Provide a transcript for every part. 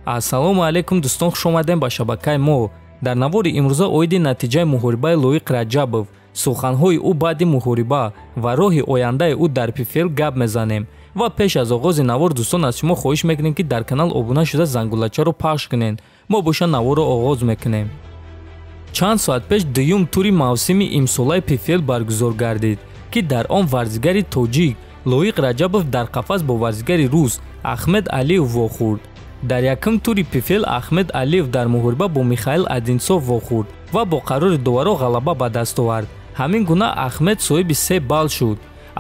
ассалому алайкум дӯстон, хуш омадем ба шабакаи мо. дар навори имрӯза оиди натиҷаи мухорибаи Лоик Раджабов, суханҳои ӯ баъди мухориба ва роҳи ояндаи ӯ дар PFL гап мезанем. ва пеш аз оғози навор дӯстон аз шумо хоҳиш мекунем ки дар канал обуна шуда зангулачаро пахш кунед. мо боша наворро оғоз мекунем. чанд соат пеш дуюм тури мавсими имсолаи PFL баргузор гардид ки дар он варзигари тоҷик Лоик Раджабов дар қафас бо варзигари рус Ахмед Алиев вохӯрд. дар якум тури PFL Ахмед Алиев дар мухориба бо Михаил Одинцов вохӯрд ва бо қарори дуваро ғалаба ба даст овард. ҳамин гуна Ахмед соҳиби 3 балл шуд.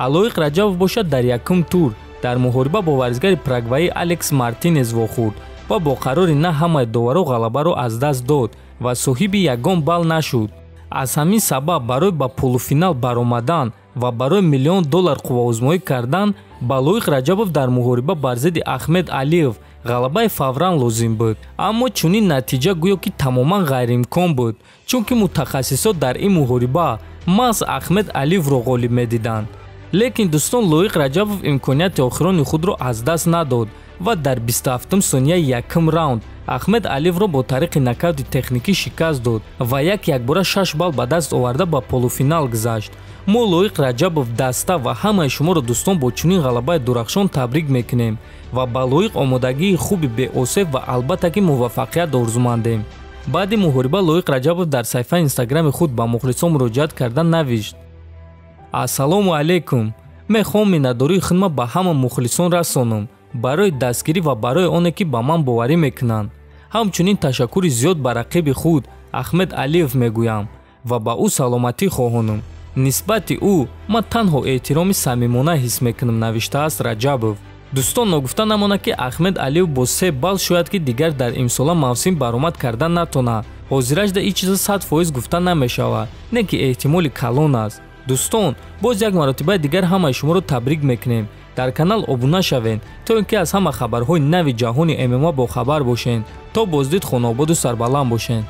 Лоик Раджабов бошад дар якум тур дар мухориба бо варзигари парагваи Алекс Мартинез вохӯрд ва бо қарори на ҳамаи дуваро ғалабаро аз даст дод ва соҳиби ягон балл нашуд. аз ҳамин сабаб барои ба полуфинал баромадан ва барои $1 миллион қувваозмоӣ кардан ба Лоик Раджабов дар мухориба бар зидди Ахмед Алиев ғалабаи фавран лозим буд. аммо чунин натиҷа гӯё ки тамоман ғайриимкон буд, чунки мутахассисот дар ин мухориба маҳз Ахмед Алиевро ғолиб медиданд. лекин дӯстон, Лоик Раджабов имконияти охирони худро аз даст надод ва дар 27 сонияи якум раунд Ахмед Алиевро бо тариқи нокаути техникӣ шикаст дод ва якбора 6 балл ба даст оварда ба полуфинал гузашт. мо Лоик Раджабов даста ва ҳамаи шуморо дӯстон бо чунин ғалабаи дурахшон табрик мекунем ва ба Лоик омодагии хуби беосеб ва албатта ки муваффақият орзумандем. баъди мухориба Лоик Раджабов дар саҳифаи инстаграми худ ба мухлисон муроҷиат карда навишт: ассалому алайкум, мехоҳам миннатдории худро ба ҳама мухлисон расонам барои дастгирӣ ва барои оне ки ба ман боварӣ мекунанд. ҳамчунин ташаккури зиёд ба рақиби худ Ахмед Алиев мегӯям ва ба ӯ саломатӣ хоҳонам. нисбати ӯ ман танҳо эҳтироми самимона ҳис мекунам, навиштааст Раҷабов. дӯстон, ногуфта намонад ки Ахмед Алиев бо 3 балл шояд ки дигар дар имсола мавсим баромад кардан натонад. ҳозирашда ин чиза 100% гуфта намешавад, не ки эҳтимоли калон аст. дӯстон, боз як маротибаи дигар ҳамаи шуморо табрик мекунем. дар канал обуна шавед то ин ки аз ҳама хабарҳои нави ҷаҳони ММА бохабар бошед. то боздид, хонободу сарбаланд бошед.